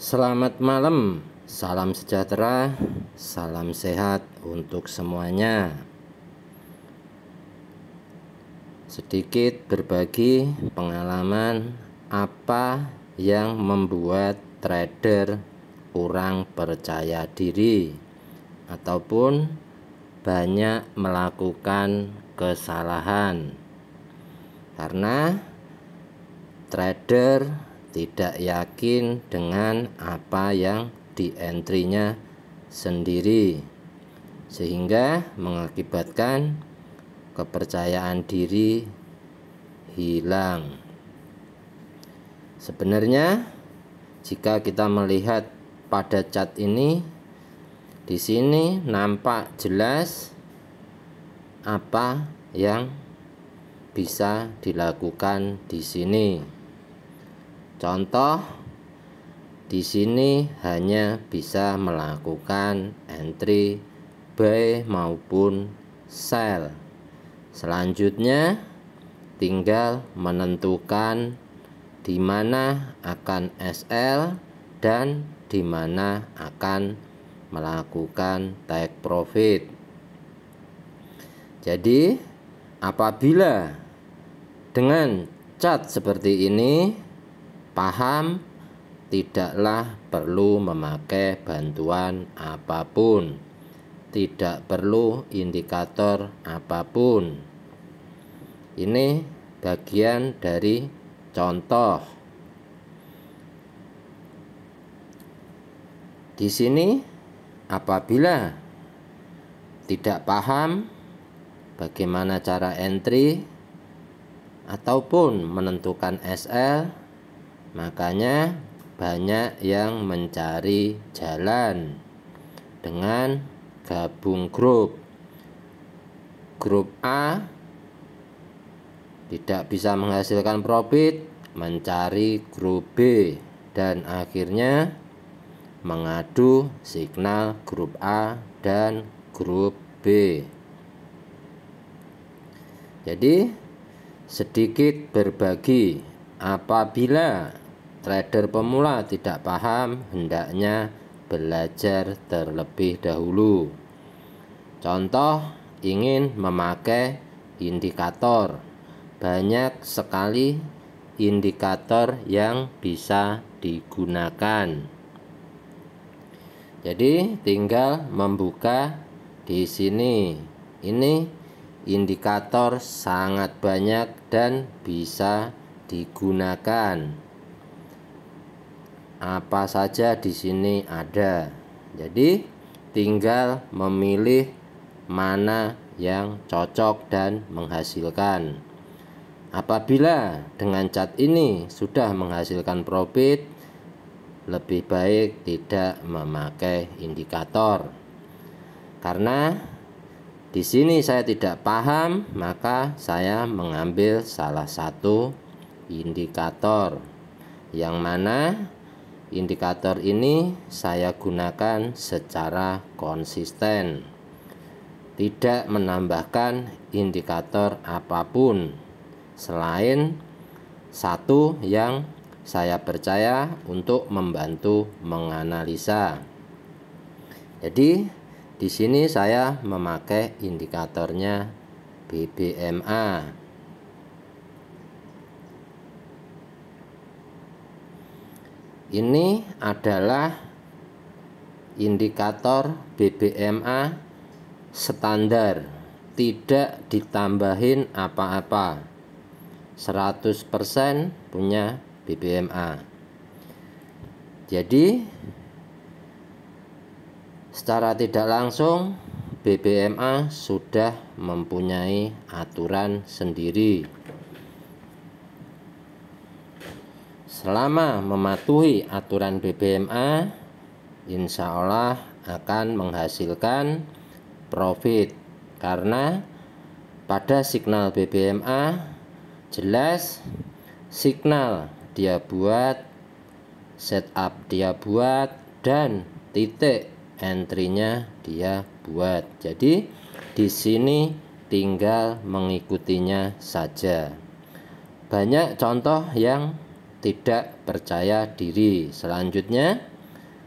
Selamat malam, salam sejahtera, salam sehat untuk semuanya. Sedikit berbagi pengalaman apa yang membuat trader kurang percaya diri ataupun banyak melakukan kesalahan. Karena trader tidak yakin dengan apa yang di entry-nya sendiri, sehingga mengakibatkan kepercayaan diri hilang. Sebenarnya jika kita melihat pada chart ini, di sini nampak jelas apa yang bisa dilakukan di sini. Contoh, di sini hanya bisa melakukan entry buy maupun sell. Selanjutnya tinggal menentukan di mana akan SL dan di mana akan melakukan take profit. Jadi apabila dengan chart seperti ini paham, tidaklah perlu memakai bantuan apapun, tidak perlu indikator apapun. Ini bagian dari contoh. Di sini apabila tidak paham bagaimana cara entry ataupun menentukan SL, makanya banyak yang mencari jalan dengan gabung grup. Grup A tidak bisa menghasilkan profit, mencari grup B, dan akhirnya mengadu signal grup A dan grup B. Jadi sedikit berbagi, apabila trader pemula tidak paham, hendaknya belajar terlebih dahulu. Contoh, ingin memakai indikator. Banyak sekali indikator yang bisa digunakan. Jadi tinggal membuka di sini. Ini indikator sangat banyak dan bisa digunakan. Apa saja di sini ada. Jadi tinggal memilih mana yang cocok dan menghasilkan. Apabila dengan chart ini sudah menghasilkan profit, lebih baik tidak memakai indikator. Karena di sini saya tidak paham, maka saya mengambil salah satu indikator, yang mana indikator ini saya gunakan secara konsisten, tidak menambahkan indikator apapun selain satu yang saya percaya untuk membantu menganalisa. Jadi di sini saya memakai indikatornya BBMA. Ini adalah indikator BBMA standar, tidak ditambahin apa-apa. 100% punya BBMA. Jadi secara tidak langsung BBMA sudah mempunyai aturan sendiri. Selama mematuhi aturan BBMA, insya Allah akan menghasilkan profit. Karena pada signal BBMA jelas signal dia buat, setup dia buat, dan titik entry-nya dia buat. Jadi di sini tinggal mengikutinya saja. Banyak contoh yang tidak percaya diri. Selanjutnya,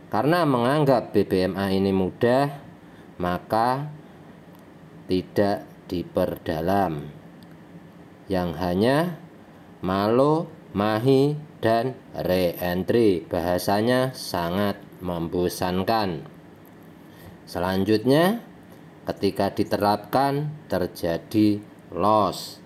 karena menganggap BBMA ini mudah, maka tidak diperdalam. Yang hanya malo, mahi, dan re-entry. Bahasanya sangat membosankan. Selanjutnya, ketika diterapkan terjadi loss,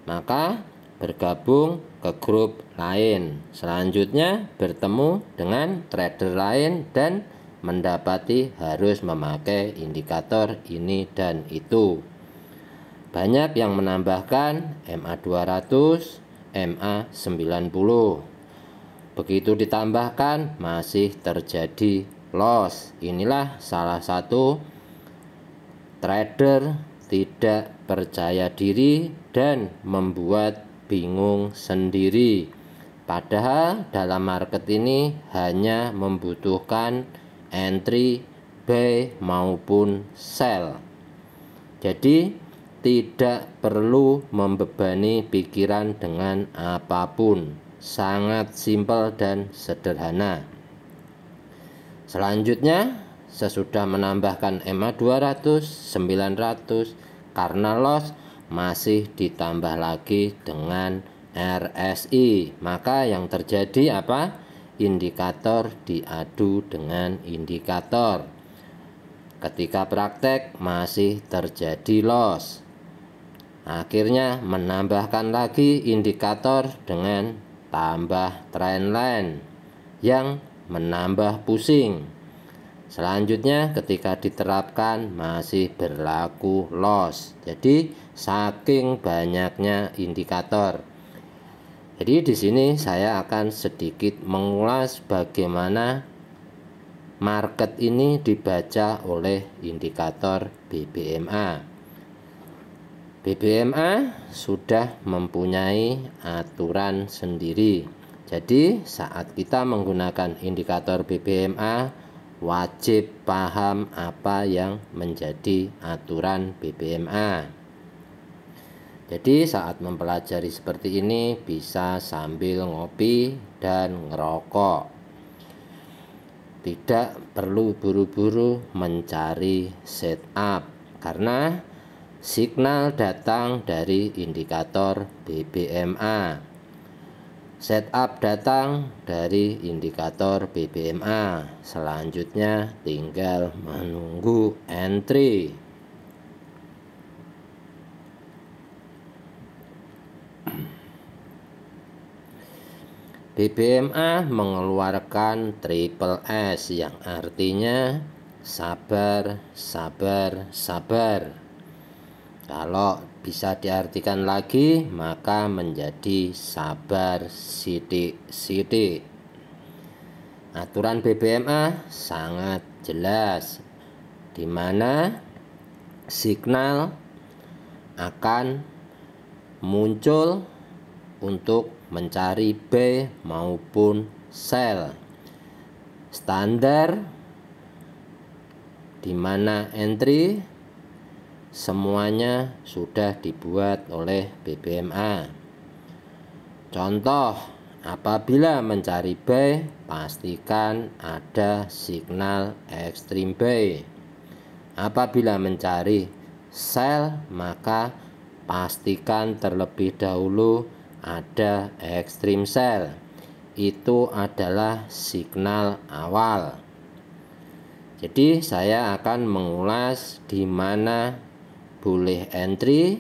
maka bergabung ke grup lain. Selanjutnya bertemu dengan trader lain dan mendapati harus memakai indikator ini dan itu. Banyak yang menambahkan MA200, MA90. Begitu ditambahkan masih terjadi loss. Inilah salah satu trader tidak percaya diri dan membuat bingung sendiri. Padahal dalam market ini hanya membutuhkan entry, buy maupun sell. Jadi tidak perlu membebani pikiran dengan apapun. Sangat simpel dan sederhana. Selanjutnya, sesudah menambahkan MA200, 900, karena loss masih ditambah lagi dengan RSI. Maka yang terjadi apa? Indikator diadu dengan indikator. Ketika praktek masih terjadi loss. Akhirnya menambahkan lagi indikator dengan tambah trendline yang menambah pusing. Selanjutnya ketika diterapkan masih berlaku loss. Jadi saking banyaknya indikator. Jadi di sini saya akan sedikit mengulas bagaimana market ini dibaca oleh indikator BBMA. BBMA sudah mempunyai aturan sendiri. Jadi saat kita menggunakan indikator BBMA wajib paham apa yang menjadi aturan BBMA. Jadi saat mempelajari seperti ini bisa sambil ngopi dan ngerokok. Tidak perlu buru-buru mencari setup karena signal datang dari indikator BBMA. Setup datang dari indikator BBMA. Selanjutnya tinggal menunggu entry. BBMA mengeluarkan triple S yang artinya sabar, sabar, sabar. Kalau bisa diartikan lagi maka menjadi sabar sidik-sidik. Aturan BBMA sangat jelas, di mana signal akan muncul untuk mencari buy maupun sell. Standar di mana entry semuanya sudah dibuat oleh BBMA. Contoh, apabila mencari buy, pastikan ada signal extreme buy. Apabila mencari sell, maka pastikan terlebih dahulu ada extreme sell. Itu adalah signal awal. Jadi saya akan mengulas di mana boleh entry,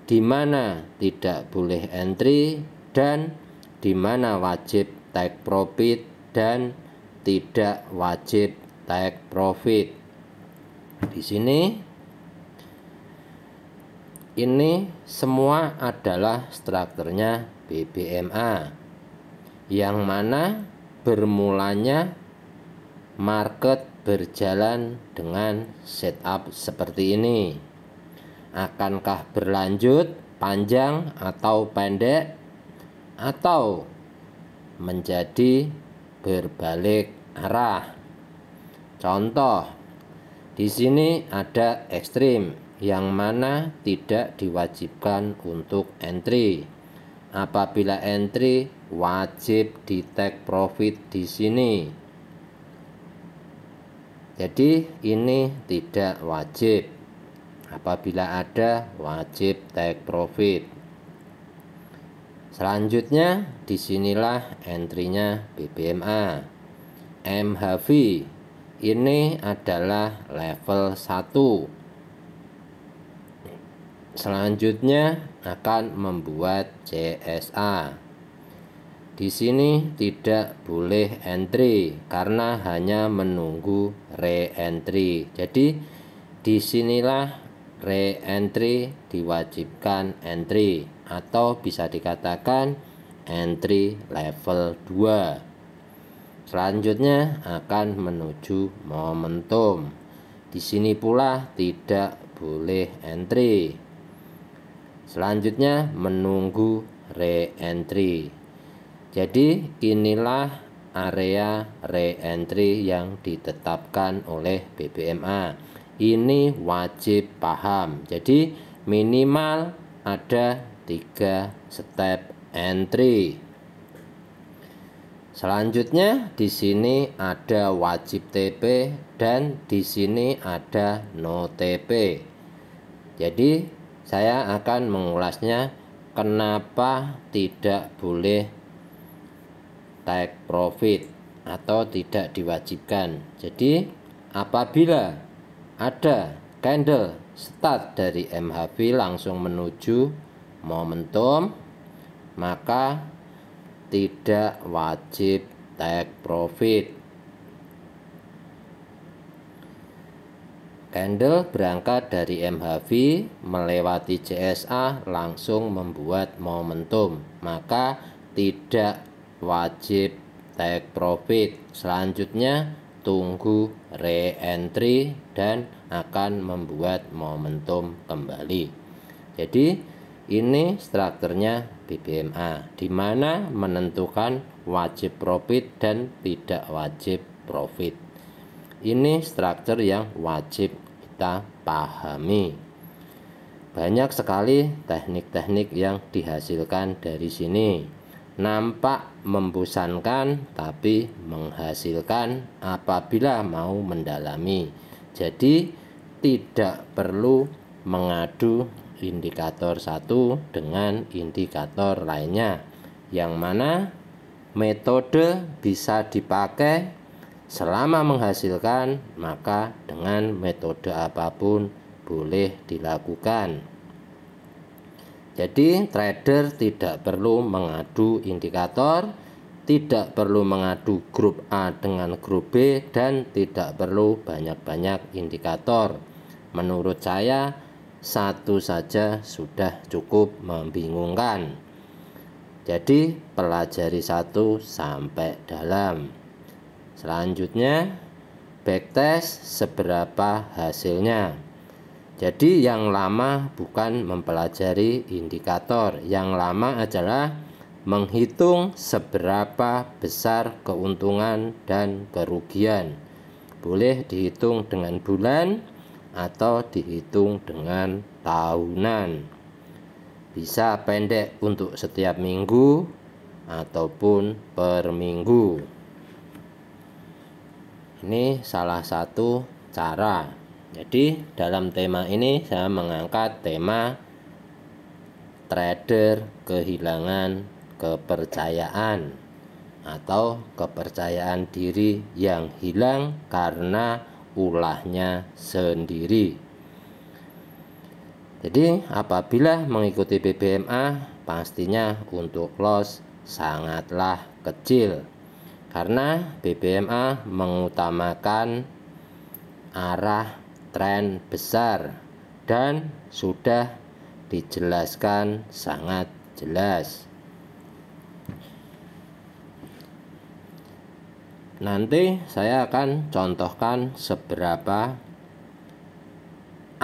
di mana tidak boleh entry, dan di mana wajib take profit dan tidak wajib take profit. Di sini ini semua adalah strukturnya BBMA, yang mana bermulanya market berjalan dengan setup seperti ini. Akankah berlanjut panjang atau pendek, atau menjadi berbalik arah? Contoh, di sini ada ekstrim yang mana tidak diwajibkan untuk entry. Apabila entry wajib di take profit di sini. Jadi ini tidak wajib. Apabila ada, wajib take profit. Selanjutnya disinilah entry-nya BBMA. MHV ini adalah level 1. Selanjutnya akan membuat CSA. Di sini tidak boleh entry karena hanya menunggu re-entry. Jadi disinilah re-entry diwajibkan entry, atau bisa dikatakan entry level 2. Selanjutnya akan menuju momentum. Di sini pula tidak boleh entry. Selanjutnya menunggu re-entry. Jadi inilah area re-entry yang ditetapkan oleh BBMA. Ini wajib paham. Jadi minimal ada 3 step entry. Selanjutnya di sini ada wajib TP dan di sini ada no TP. Jadi saya akan mengulasnya kenapa tidak boleh take profit atau tidak diwajibkan. Jadi apabila ada candle start dari MHV langsung menuju momentum, maka tidak wajib take profit. Candle berangkat dari MHV melewati CSA langsung membuat momentum, maka tidak wajib take profit. Selanjutnya tunggu re-entry dan akan membuat momentum kembali. Jadi ini strukturnya BBMA, di mana menentukan wajib profit dan tidak wajib profit. Ini struktur yang wajib kita pahami. Banyak sekali teknik-teknik yang dihasilkan dari sini. Nampak membosankan tapi menghasilkan apabila mau mendalami. Jadi tidak perlu mengadu indikator satu dengan indikator lainnya, yang mana metode bisa dipakai selama menghasilkan, maka dengan metode apapun boleh dilakukan. Jadi trader tidak perlu mengadu indikator, tidak perlu mengadu grup A dengan grup B, dan tidak perlu banyak-banyak indikator. Menurut saya satu saja sudah cukup membingungkan. Jadi pelajari satu sampai dalam. Selanjutnya backtest seberapa hasilnya. Jadi yang lama bukan mempelajari indikator, yang lama adalah menghitung seberapa besar keuntungan dan kerugian. Boleh dihitung dengan bulan atau dihitung dengan tahunan. Bisa pendek untuk setiap minggu ataupun per minggu. Ini salah satu cara. Jadi dalam tema ini saya mengangkat tema trader kehilangan kepercayaan atau kepercayaan diri yang hilang karena ulahnya sendiri. Jadi apabila mengikuti BBMA, pastinya untuk loss sangatlah kecil, karena BBMA mengutamakan arah tren besar dan sudah dijelaskan sangat jelas. Nanti saya akan contohkan seberapa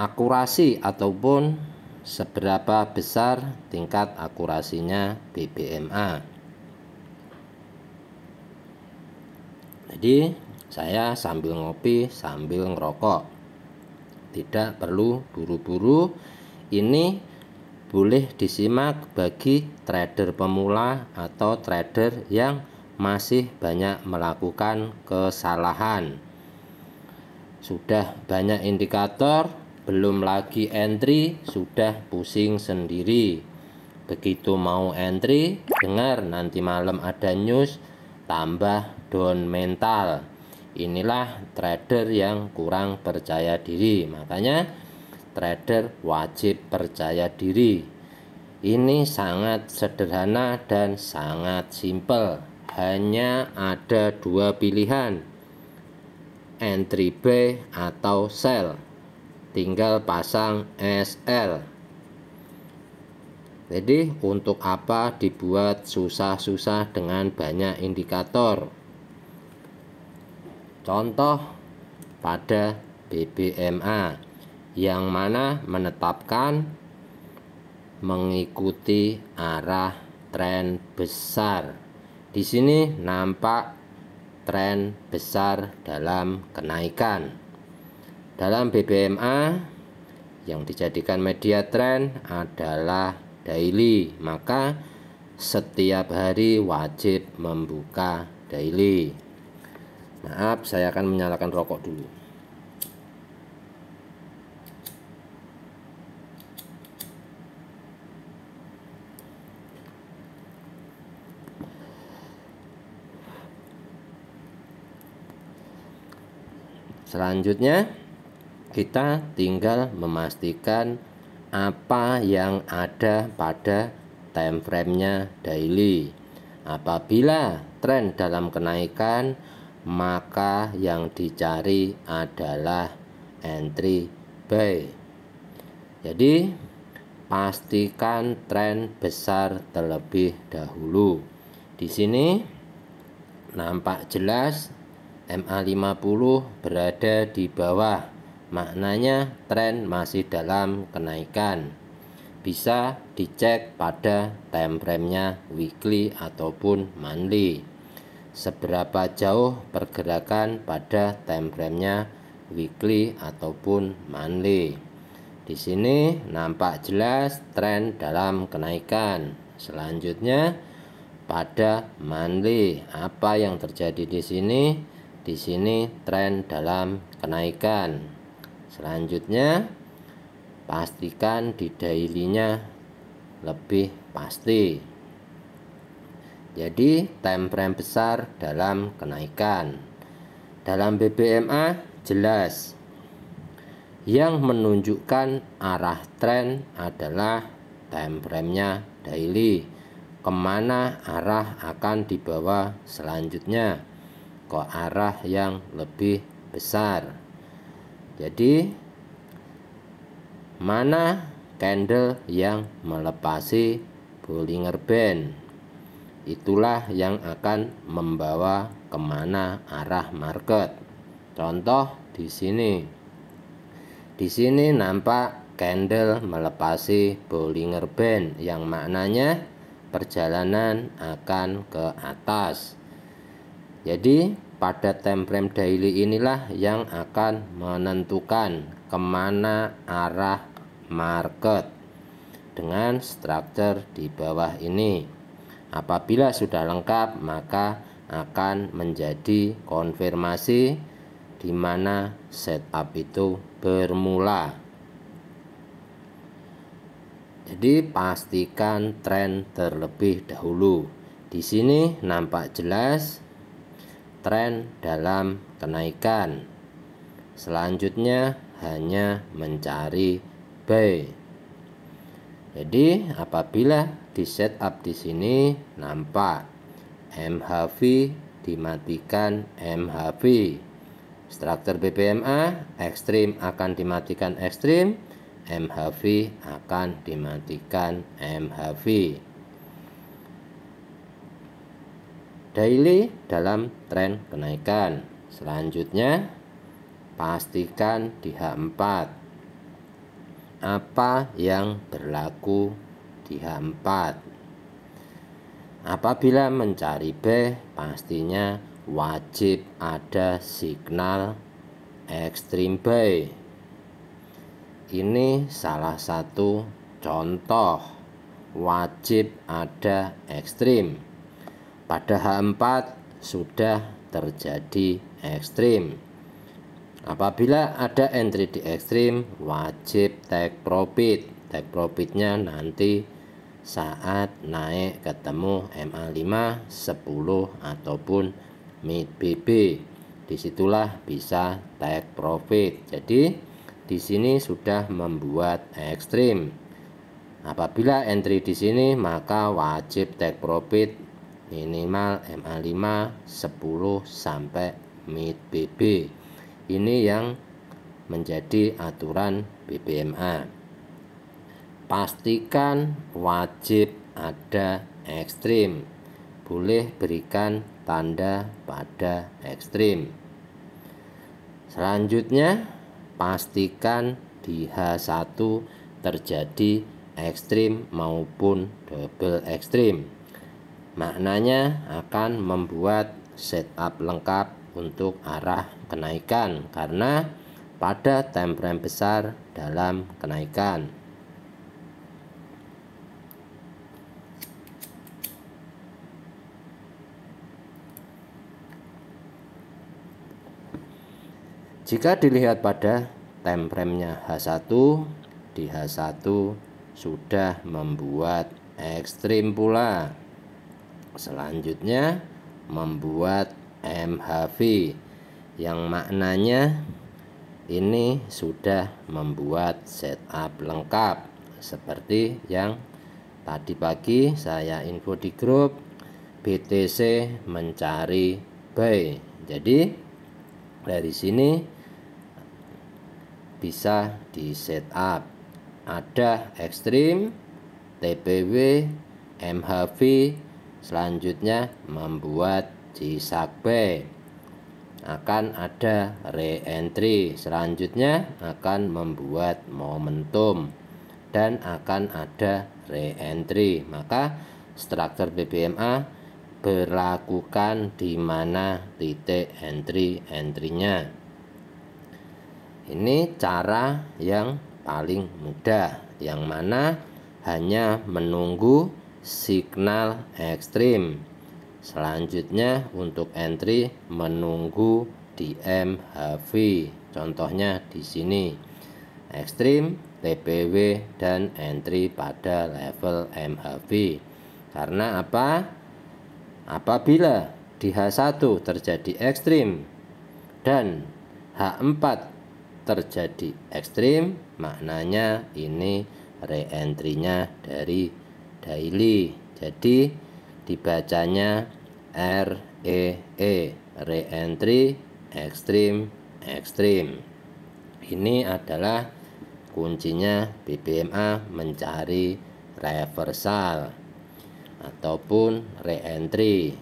akurasi ataupun seberapa besar tingkat akurasinya BBMA. Jadi saya sambil ngopi sambil ngerokok, tidak perlu buru-buru. Ini boleh disimak bagi trader pemula atau trader yang masih banyak melakukan kesalahan. Sudah banyak indikator, belum lagi entry, sudah pusing sendiri. Begitu mau entry, dengar nanti malam ada news, tambah down mental. Inilah trader yang kurang percaya diri. Makanya trader wajib percaya diri. Ini sangat sederhana dan sangat simpel. Hanya ada dua pilihan, entry buy atau sell. Tinggal pasang SL. Jadi untuk apa dibuat susah-susah dengan banyak indikator? Contoh pada BBMA yang mana menetapkan mengikuti arah tren besar. Di sini nampak tren besar dalam kenaikan. Dalam BBMA yang dijadikan media tren adalah daily, maka setiap hari wajib membuka daily. Maaf, saya akan menyalakan rokok dulu. Selanjutnya kita tinggal memastikan apa yang ada pada time frame-nya daily. Apabila tren dalam kenaikan, maka yang dicari adalah entry buy. Jadi pastikan tren besar terlebih dahulu. Di sini nampak jelas MA50 berada di bawah. Maknanya tren masih dalam kenaikan. Bisa dicek pada time frame-nya weekly ataupun monthly. Seberapa jauh pergerakan pada time frame-nya weekly ataupun monthly. Di sini nampak jelas tren dalam kenaikan. Selanjutnya pada monthly, apa yang terjadi di sini? Di sini tren dalam kenaikan. Selanjutnya pastikan di daily-nya lebih pasti. Jadi time frame besar dalam kenaikan. Dalam BBMA jelas yang menunjukkan arah tren adalah time frame-nya daily. Kemana arah akan dibawa selanjutnya? Ke arah yang lebih besar. Jadi mana candle yang melepasi Bollinger Band, itulah yang akan membawa kemana arah market. Contoh di sini. Di sini nampak candle melepasi Bollinger Band yang maknanya perjalanan akan ke atas. Jadi pada time frame daily inilah yang akan menentukan kemana arah market dengan struktur di bawah ini. Apabila sudah lengkap, maka akan menjadi konfirmasi di mana setup itu bermula. Jadi pastikan tren terlebih dahulu. Di sini nampak jelas tren dalam kenaikan. Selanjutnya hanya mencari buy. Jadi apabila di setup di sini nampak MHV dimatikan MHV. Struktur BBMA ekstrim akan dimatikan ekstrim, MHV akan dimatikan MHV. Daily dalam tren kenaikan. Selanjutnya pastikan di H4 apa yang berlaku di H4. Apabila mencari B, pastinya wajib ada signal extreme buy. Ini salah satu contoh wajib ada ekstrim. Pada H4 sudah terjadi ekstrim. Apabila ada entry di ekstrim, wajib take profit. Take profitnya nanti saat naik ketemu MA5, 10 ataupun mid BB. Disitulah bisa take profit. Jadi di sini sudah membuat ekstrim. Apabila entry di sini, maka wajib take profit minimal MA5 10 sampai mid BB. Ini yang menjadi aturan BBMA. Pastikan wajib ada ekstrim. Boleh berikan tanda pada ekstrim. Selanjutnya, pastikan di H1 terjadi ekstrim maupun double ekstrim. Maknanya akan membuat setup lengkap untuk arah kenaikan karena pada time frame besar dalam kenaikan. Jika dilihat pada time frame-nya H1, di H1 sudah membuat ekstrim pula. Selanjutnya membuat MHV yang maknanya ini sudah membuat setup lengkap seperti yang tadi pagi saya info di grup BTC mencari buy. Jadi dari sini bisa di setup ada ekstrim, TPW, MHV, selanjutnya membuat Cisakbe, akan ada re-entry, selanjutnya akan membuat momentum dan akan ada re-entry. Maka struktur BBMA berlakukan di mana titik entry-nya. Ini cara yang paling mudah, yang mana hanya menunggu signal ekstrim. Selanjutnya untuk entry menunggu di MHV. Contohnya di sini ekstrim, TPW dan entry pada level MHV. Karena apa? Apabila di H1 terjadi ekstrim dan H4 terjadi ekstrim, maknanya ini re-entry-nya dari daily. Jadi dibacanya REE, re-entry ekstrim ekstrim. Ini adalah kuncinya BBMA mencari reversal ataupun re-entry.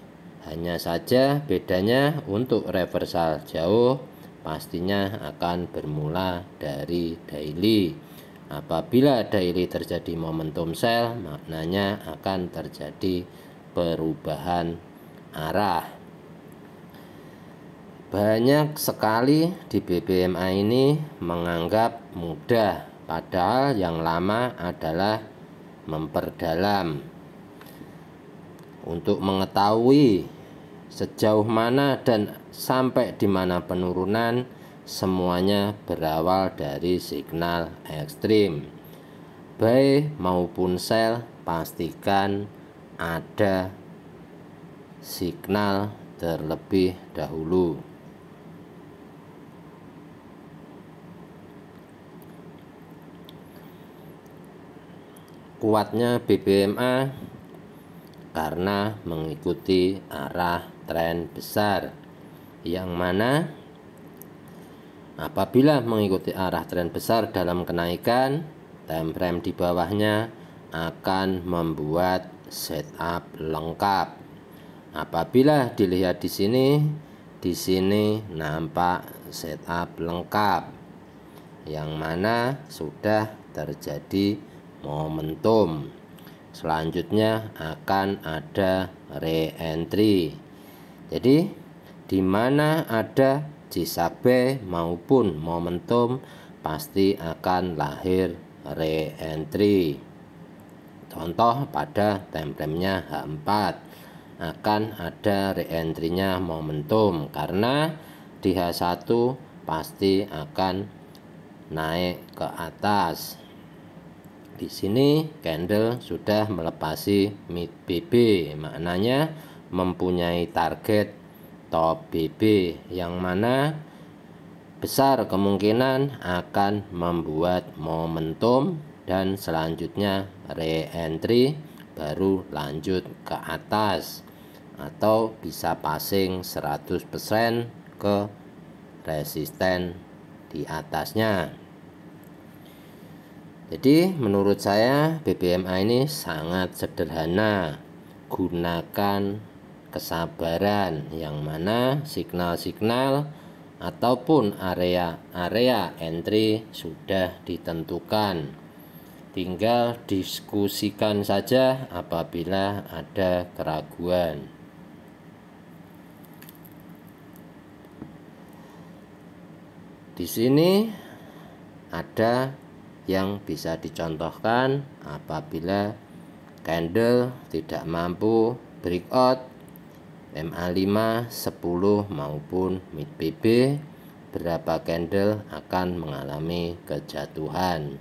Hanya saja bedanya untuk reversal jauh pastinya akan bermula dari daily. Apabila daily terjadi momentum sell, maknanya akan terjadi perubahan arah. Banyak sekali di BBMA ini menganggap mudah, padahal yang lama adalah memperdalam. Untuk mengetahui sejauh mana dan sampai di mana penurunan, semuanya berawal dari signal ekstrim. Buy maupun sell, pastikan ada signal terlebih dahulu. Kuatnya BBMA karena mengikuti arah tren besar, yang mana apabila mengikuti arah tren besar dalam kenaikan, time frame di bawahnya akan membuat setup lengkap. Apabila dilihat di sini nampak setup lengkap, yang mana sudah terjadi momentum. Selanjutnya akan ada re-entry. Jadi di mana ada Cisakbe maupun momentum, pasti akan lahir re-entry. Contoh pada time frame-nya H4 akan ada re-entry-nya momentum karena di H1 pasti akan naik ke atas. Di sini candle sudah melepasi mid BB, maknanya mempunyai target top BB yang mana besar kemungkinan akan membuat momentum dan selanjutnya re-entry baru lanjut ke atas atau bisa passing 100% ke resisten di atasnya. Jadi menurut saya BBMA ini sangat sederhana. Gunakan kesabaran yang mana signal-signal ataupun area-area entry sudah ditentukan. Tinggal diskusikan saja apabila ada keraguan. Di sini ada yang bisa dicontohkan apabila candle tidak mampu breakout MA5, 10 maupun mid BB, berapa candle akan mengalami kejatuhan.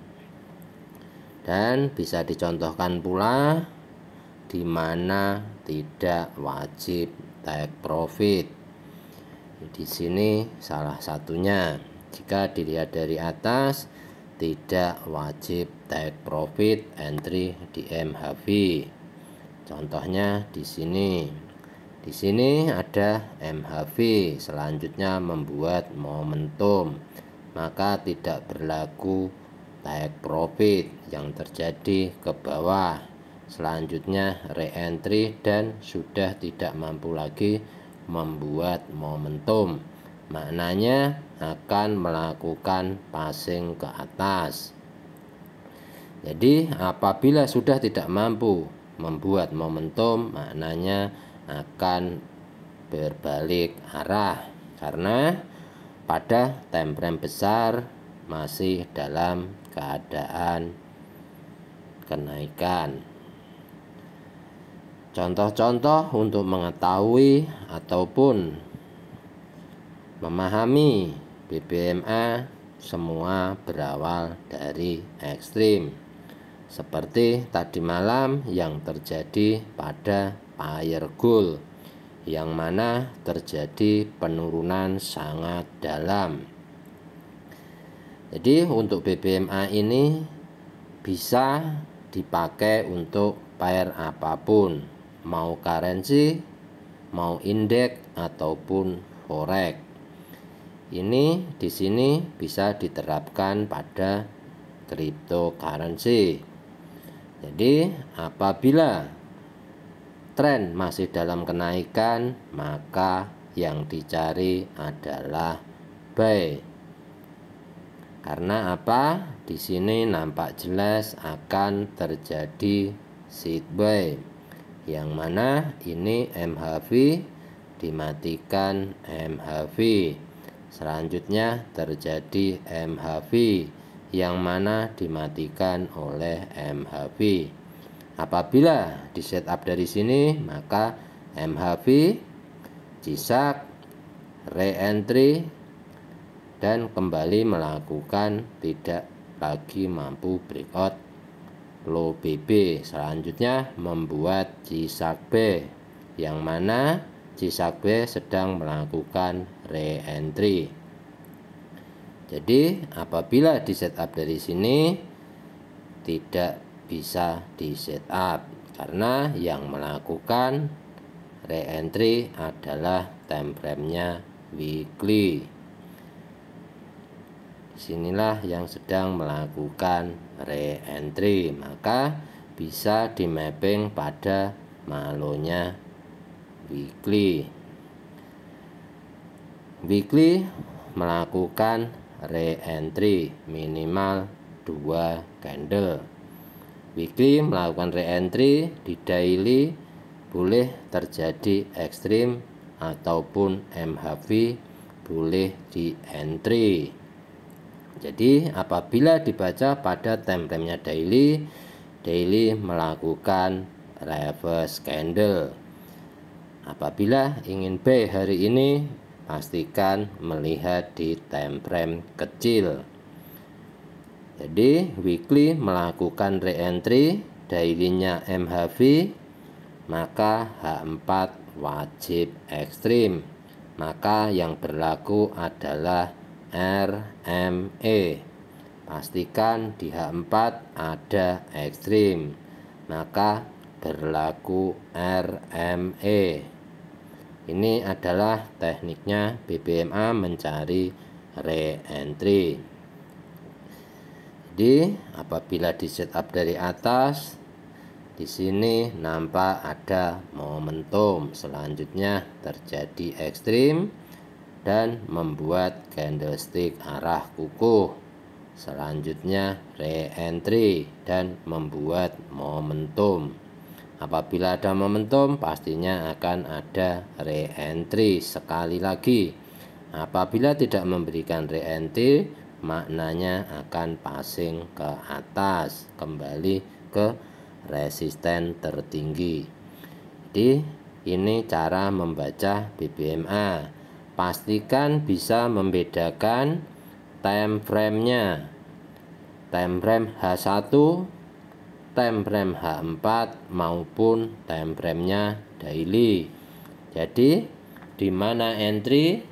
Dan bisa dicontohkan pula di mana tidak wajib take profit. Di sini salah satunya, jika dilihat dari atas tidak wajib take profit entry di MHV. Contohnya di sini. Di sini ada MHV, selanjutnya membuat momentum, maka tidak berlaku take profit yang terjadi ke bawah. Selanjutnya re-entry dan sudah tidak mampu lagi membuat momentum, maknanya akan melakukan passing ke atas. Jadi apabila sudah tidak mampu membuat momentum, maknanya akan berbalik arah karena pada time frame besar masih dalam keadaan kenaikan. Contoh-contoh untuk mengetahui ataupun memahami BBMA semua berawal dari ekstrim, seperti tadi malam yang terjadi pada Fire Gold, yang mana terjadi penurunan sangat dalam. Jadi untuk BBMA ini bisa dipakai untuk pair apapun, mau currency, mau indeks ataupun forex. Ini di sini bisa diterapkan pada cryptocurrency. Jadi apabila tren masih dalam kenaikan, maka yang dicari adalah buy. Karena apa? Di sini nampak jelas akan terjadi seed buy, yang mana ini MHV dimatikan MHV. Selanjutnya terjadi MHV yang mana dimatikan oleh MHV. Apabila di setup dari sini, maka MHV, jisak, re-entry, dan kembali melakukan tidak lagi mampu breakout low BB. Selanjutnya membuat jisak B, yang mana jisak B sedang melakukan re-entry. Jadi apabila di setup dari sini tidak bisa di setup karena yang melakukan re-entry adalah time frame-nya weekly. Disinilah yang sedang melakukan re-entry, maka bisa di mapping pada malonya weekly. Weekly melakukan re-entry minimal 2 candle. Weekly melakukan re-entry, di daily boleh terjadi ekstrim ataupun MHV boleh di entry. Jadi apabila dibaca pada time frame-nya daily, daily melakukan reverse candle. Apabila ingin buy hari ini, pastikan melihat di time frame kecil. Jadi weekly melakukan re-entry, daily-nya MHV, maka H4 wajib ekstrim. Maka yang berlaku adalah RME. Pastikan di H4 ada ekstrim, maka berlaku RME. Ini adalah tekniknya BBMA mencari re-entry. Jadi apabila di setup dari atas, di sini nampak ada momentum, selanjutnya terjadi ekstrim dan membuat candlestick arah kukuh. Selanjutnya re-entry dan membuat momentum. Apabila ada momentum, pastinya akan ada re-entry sekali lagi. Apabila tidak memberikan re-entry, maknanya akan passing ke atas, kembali ke resisten tertinggi. Jadi ini cara membaca BBMA. Pastikan bisa membedakan time frame-nya. Time frame H1, time frame H4 maupun time frame-nya daily. Jadi di mana entry,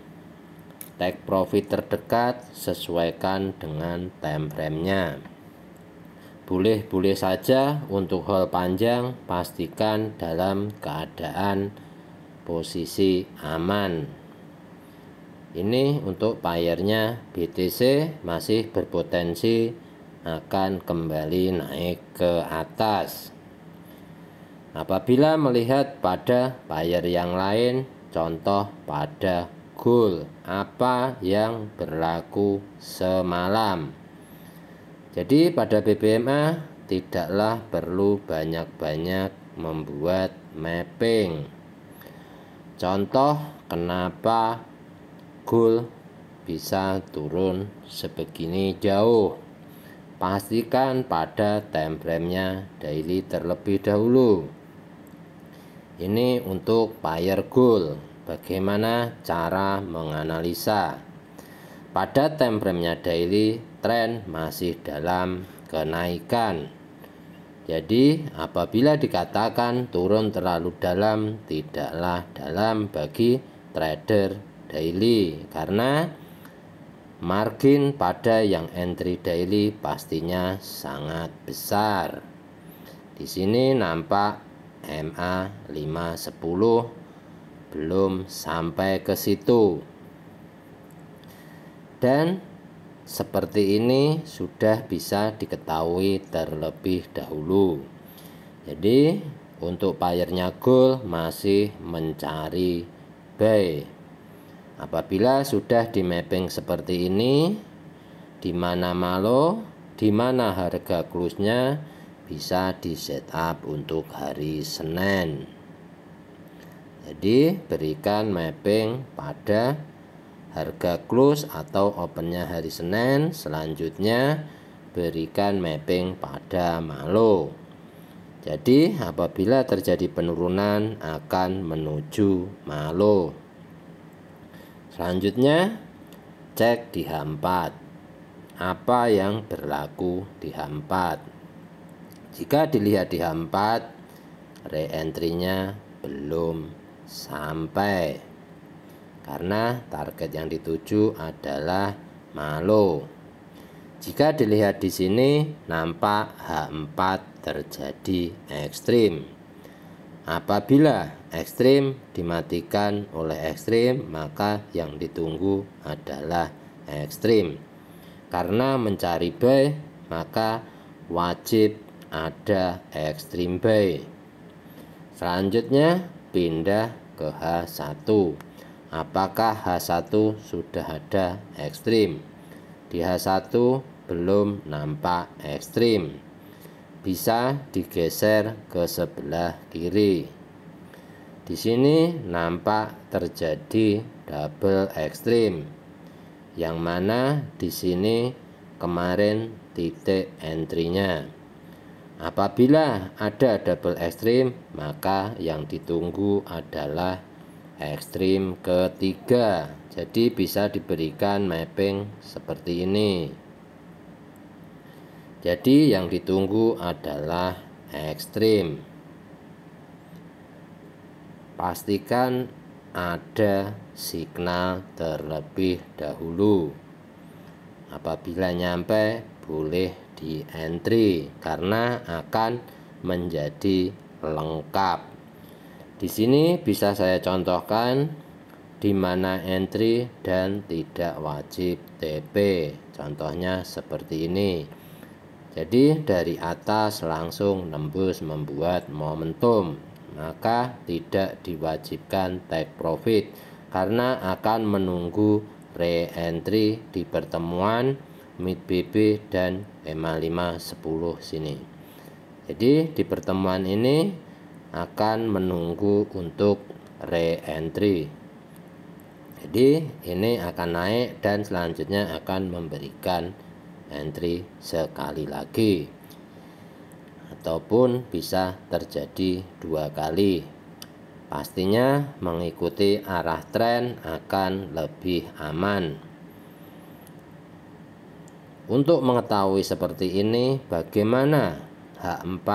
take profit terdekat sesuaikan dengan time frame-nya. Boleh-boleh saja untuk hold panjang, pastikan dalam keadaan posisi aman. Ini untuk payernya BTC masih berpotensi akan kembali naik ke atas. Apabila melihat pada payer yang lain, contoh pada gold, apa yang berlaku semalam. Jadi pada BBMA tidaklah perlu banyak-banyak membuat mapping. Contoh kenapa gold bisa turun sebegini jauh. Pastikan pada time frame-nya daily terlebih dahulu. Ini untuk payer gold. Bagaimana cara menganalisa? Pada time frame-nya daily, tren masih dalam kenaikan. Jadi apabila dikatakan turun terlalu dalam, tidaklah dalam bagi trader daily, karena margin pada yang entry daily pastinya sangat besar. Di sini nampak MA 510 belum sampai ke situ. Dan seperti ini sudah bisa diketahui terlebih dahulu. Jadi untuk payernya gold masih mencari buy. Apabila sudah di mapping seperti ini, di mana malo, di mana harga close-nya, bisa di setup untuk hari Senin. Jadi berikan mapping pada harga close atau opennya hari Senin. Selanjutnya berikan mapping pada malo. Jadi apabila terjadi penurunan akan menuju malo. Selanjutnya cek di H4. Apa yang berlaku di H4? Jika dilihat di H4, re-entry-nya belum sampai. Karena target yang dituju adalah malo. Jika dilihat di sini nampak H4 terjadi ekstrim. Apabila ekstrim dimatikan oleh ekstrim, maka yang ditunggu adalah ekstrim. Karena mencari buy, maka wajib ada ekstrim buy. Selanjutnya pindah ke H1. Apakah H1 sudah ada ekstrim? Di H1 belum nampak ekstrim. Bisa digeser ke sebelah kiri. Di sini nampak terjadi double ekstrim, yang mana di sini kemarin titik entry-nya. Apabila ada double ekstrim, maka yang ditunggu adalah ekstrim ketiga. Jadi bisa diberikan mapping seperti ini. Jadi yang ditunggu adalah ekstrim. Pastikan ada signal terlebih dahulu. Apabila nyampe, boleh di entry karena akan menjadi lengkap. Di sini bisa saya contohkan di mana entry dan tidak wajib TP. Contohnya seperti ini. Jadi dari atas langsung nembus membuat momentum, maka tidak diwajibkan take profit karena akan menunggu re-entry di pertemuan mid BB dan EMA 510 sini. Jadi di pertemuan ini akan menunggu untuk re-entry. Jadi ini akan naik dan selanjutnya akan memberikan entry sekali lagi, ataupun bisa terjadi 2 kali. Pastinya mengikuti arah tren akan lebih aman. Untuk mengetahui seperti ini, bagaimana H4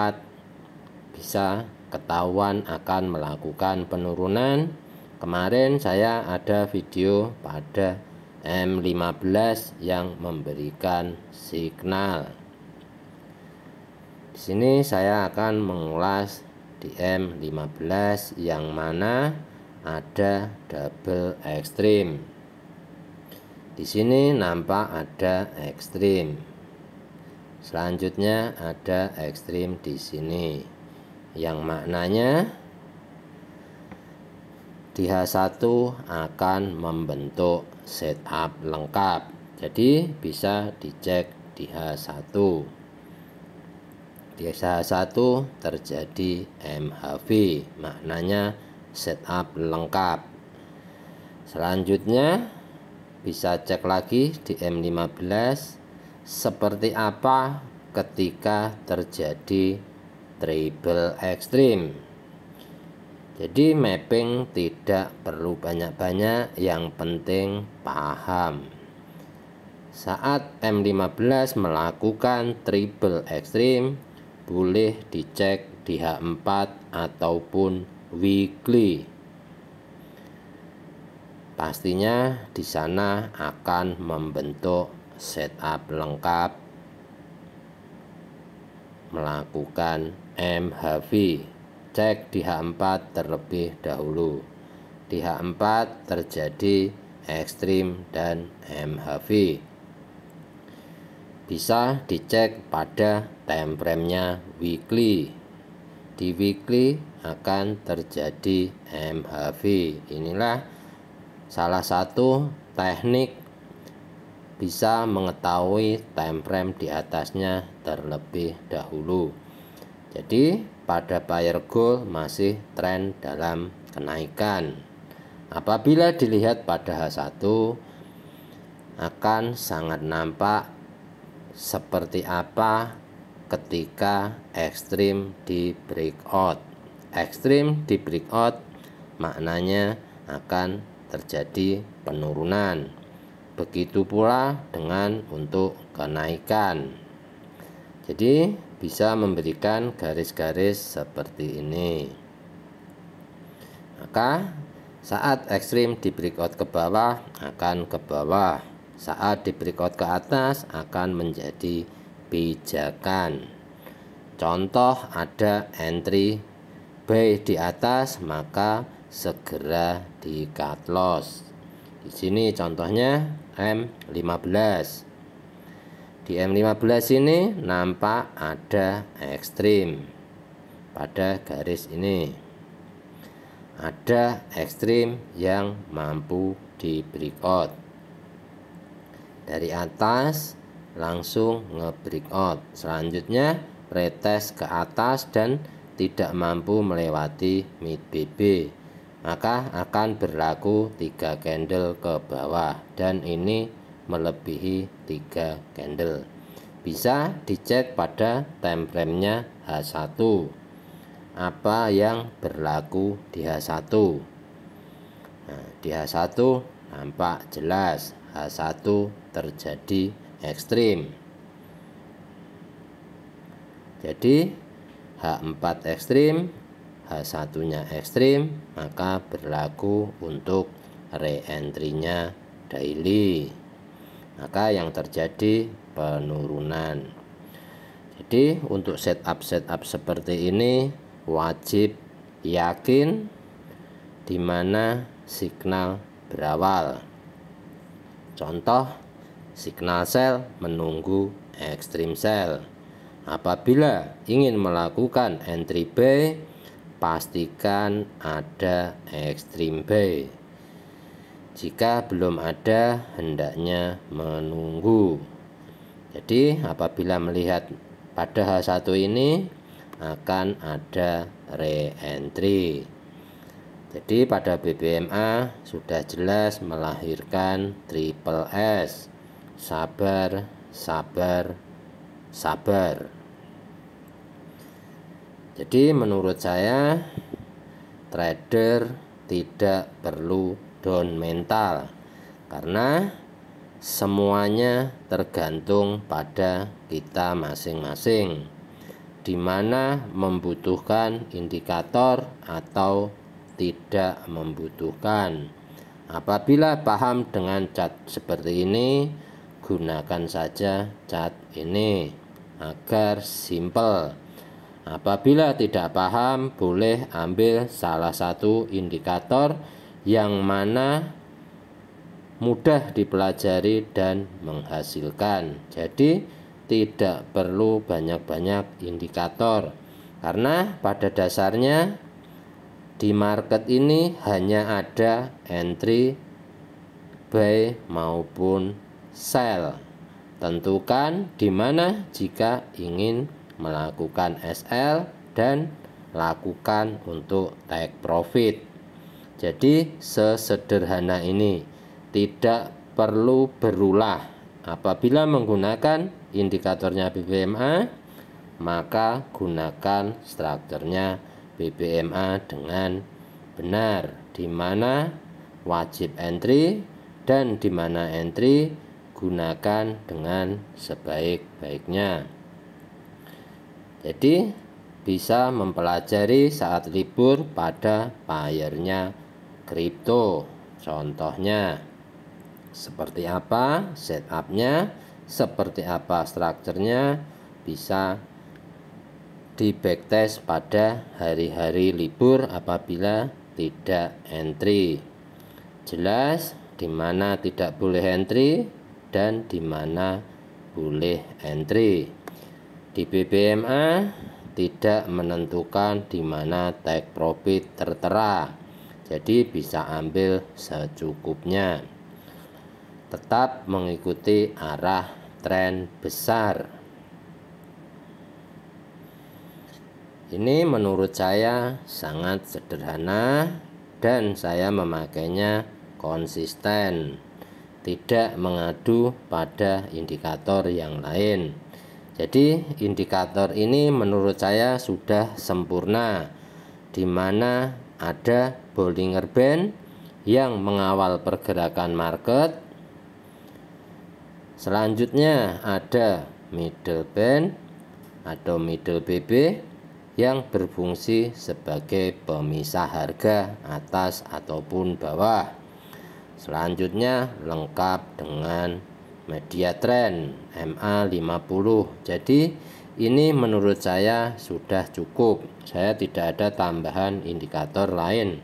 bisa ketahuan akan melakukan penurunan? Kemarin saya ada video pada M15 yang memberikan signal. Di sini saya akan mengulas di M15 yang mana ada double ekstrim. Di sini nampak ada ekstrim. Selanjutnya ada ekstrim di sini, yang maknanya di H1 akan membentuk setup lengkap. Jadi bisa dicek di H1. Di H1 terjadi MHV, maknanya setup lengkap. Selanjutnya bisa cek lagi di M15 seperti apa ketika terjadi triple ekstrim. Jadi mapping tidak perlu banyak-banyak, yang penting paham. Saat M15 melakukan triple ekstrim, boleh dicek di H4 ataupun weekly. Pastinya di sana akan membentuk setup lengkap, melakukan MHV. Cek di H4 terlebih dahulu. Di H4 terjadi ekstrim dan MHV. Bisa dicek pada time frame-nya weekly. Di weekly akan terjadi MHV. Inilah salah satu teknik bisa mengetahui time frame di atasnya terlebih dahulu. Jadi pada buyer goal masih tren dalam kenaikan. Apabila dilihat pada H1 akan sangat nampak seperti apa ketika ekstrim di breakout. Ekstrim di breakout maknanya akan terjadi penurunan. Begitu pula dengan untuk kenaikan. Jadi bisa memberikan garis-garis seperti ini. Maka saat ekstrim di breakout ke bawah akan ke bawah, saat di breakout ke atas akan menjadi pijakan. Contoh ada entry buy di atas, maka segera di cut loss. Di sini contohnya M15. Di M15 ini nampak ada ekstrim pada garis ini. Ada ekstrim yang mampu di breakout. Dari atas langsung nge-breakout. Selanjutnya retest ke atas dan tidak mampu melewati mid BB, maka akan berlaku 3 candle ke bawah, dan ini melebihi 3 candle. Bisa dicek pada time frame-nya H1. Apa yang berlaku di H1? Nah, di H1 nampak jelas H1 terjadi ekstrim. Jadi H4 ekstrim, H1-nya ekstrim, maka berlaku untuk re-entry-nya daily. Maka yang terjadi penurunan. Jadi untuk setup seperti ini wajib yakin di mana signal berawal. Contoh, signal sell menunggu ekstrim sell. Apabila ingin melakukan entry buy, pastikan ada ekstrim buy. Jika belum ada, hendaknya menunggu. Jadi apabila melihat pada H1 ini akan ada re-entry. Jadi pada BBMA sudah jelas melahirkan triple S, sabar, sabar, sabar. Jadi menurut saya trader tidak perlu down mental, karena semuanya tergantung pada kita masing-masing, di mana membutuhkan indikator atau tidak membutuhkan. Apabila paham dengan chart seperti ini, gunakan saja chart ini agar simple. Apabila tidak paham, boleh ambil salah satu indikator yang mana mudah dipelajari dan menghasilkan. Jadi tidak perlu banyak-banyak indikator, karena pada dasarnya di market ini hanya ada entry, buy maupun sell. Tentukan di mana jika ingin melakukan SL dan lakukan untuk take profit. Jadi sesederhana ini, tidak perlu berulah. Apabila menggunakan indikatornya BBMA, maka gunakan strukturnya BBMA dengan benar, di mana wajib entry dan di mana entry gunakan dengan sebaik-baiknya. Jadi bisa mempelajari saat libur pada pairnya kripto. Contohnya seperti apa setupnya, seperti apa strukturnya, bisa di backtest pada hari-hari libur apabila tidak entry. Jelas di mana tidak boleh entry dan di mana boleh entry. Di BBMA tidak menentukan di mana take profit tertera, jadi bisa ambil secukupnya. Tetap mengikuti arah tren besar. Ini menurut saya sangat sederhana dan saya memakainya konsisten, tidak mengadu pada indikator yang lain. Jadi indikator ini menurut saya sudah sempurna, di mana ada Bollinger Band yang mengawal pergerakan market. Selanjutnya ada middle band atau middle BB yang berfungsi sebagai pemisah harga atas ataupun bawah. Selanjutnya lengkap dengan media trend MA50. Jadi ini menurut saya sudah cukup. Saya tidak ada tambahan indikator lain.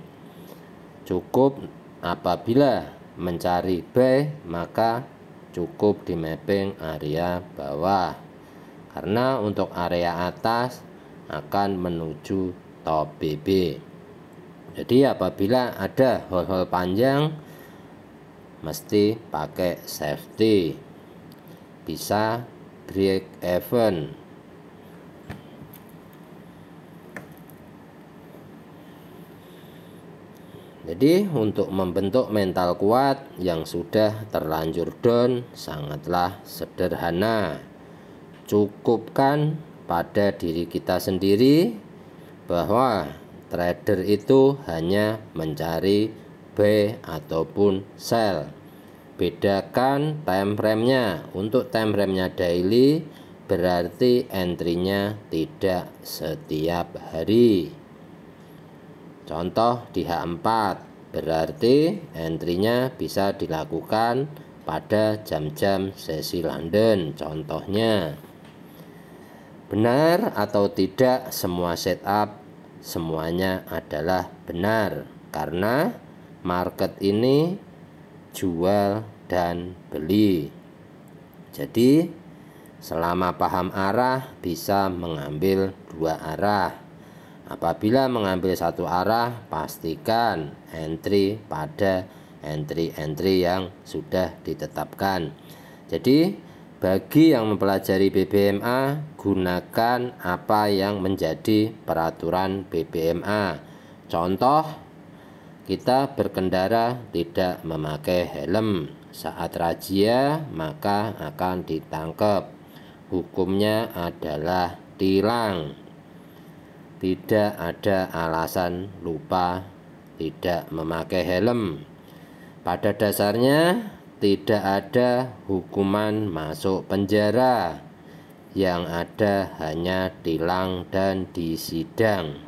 Cukup apabila mencari buy, maka cukup di mapping area bawah, karena untuk area atas akan menuju top BB. Jadi apabila ada hold panjang, mesti pakai safety, bisa break even. Jadi untuk membentuk mental kuat yang sudah terlanjur down sangatlah sederhana. Cukupkan pada diri kita sendiri bahwa trader itu hanya mencari buy ataupun sell. Bedakan time frame-nya. Untuk time frame-nya daily berarti entry-nya tidak setiap hari. Contoh di H4 berarti entry-nya bisa dilakukan pada jam-jam sesi London. Contohnya, benar atau tidak semua setup semuanya adalah benar, karena market ini jual dan beli. Jadi selama paham arah bisa mengambil dua arah. Apabila mengambil satu arah, pastikan entry pada entry-entry yang sudah ditetapkan. Jadi bagi yang mempelajari BBMA, gunakan apa yang menjadi peraturan BBMA. Contoh, kita berkendara tidak memakai helm. Saat razia maka akan ditangkap. Hukumnya adalah tilang. Tidak ada alasan lupa tidak memakai helm. Pada dasarnya tidak ada hukuman masuk penjara. Yang ada hanya tilang dan disidang.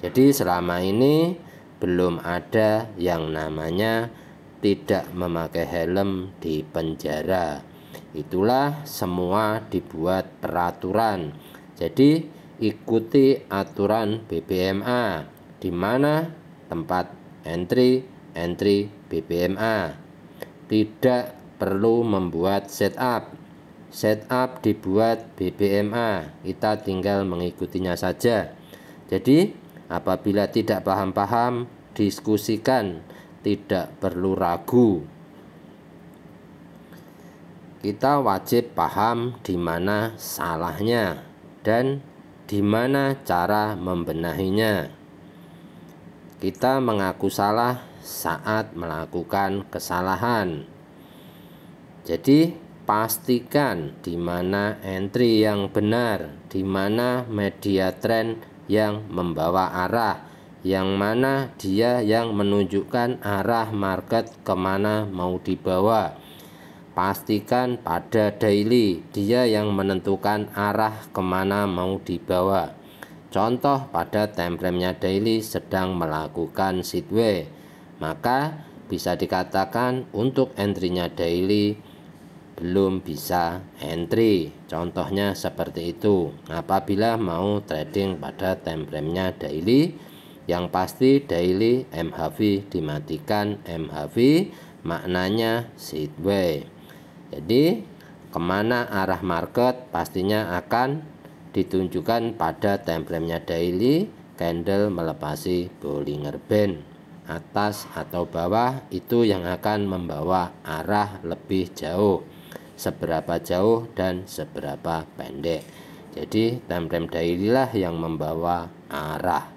Jadi selama ini belum ada yang namanya tidak memakai helm di penjara. Itulah semua dibuat peraturan. Jadi ikuti aturan BBMA, di mana tempat entry BBMA. Tidak perlu membuat setup. Setup dibuat BBMA, kita tinggal mengikutinya saja. Jadi apabila tidak paham-paham, diskusikan, tidak perlu ragu. Kita wajib paham di mana salahnya dan di mana cara membenahinya. Kita mengaku salah saat melakukan kesalahan. Jadi pastikan di mana entry yang benar, di mana media trend yang membawa arah, yang mana dia yang menunjukkan arah market kemana mau dibawa. Pastikan pada daily dia yang menentukan arah kemana mau dibawa. Contoh, pada time frame-nya daily sedang melakukan sideway, maka bisa dikatakan untuk entry-nya daily belum bisa entry. Contohnya seperti itu. Apabila mau trading pada time frame-nya daily, yang pasti daily MHV dimatikan. MHV maknanya sideway. Jadi kemana arah market pastinya akan ditunjukkan pada time frame-nya daily. Candle melepasi Bollinger Band atas atau bawah, itu yang akan membawa arah lebih jauh, seberapa jauh dan seberapa pendek. Jadi time frame daily lah yang membawa arah.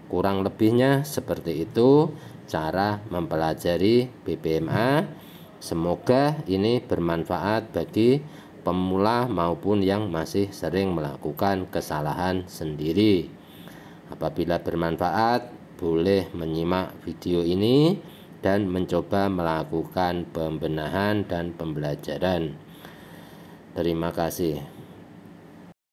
Kurang lebihnya seperti itu cara mempelajari BBMA. Semoga ini bermanfaat bagi pemula maupun yang masih sering melakukan kesalahan sendiri. Apabila bermanfaat, boleh menyimak video ini dan mencoba melakukan pembenahan dan pembelajaran. Terima kasih.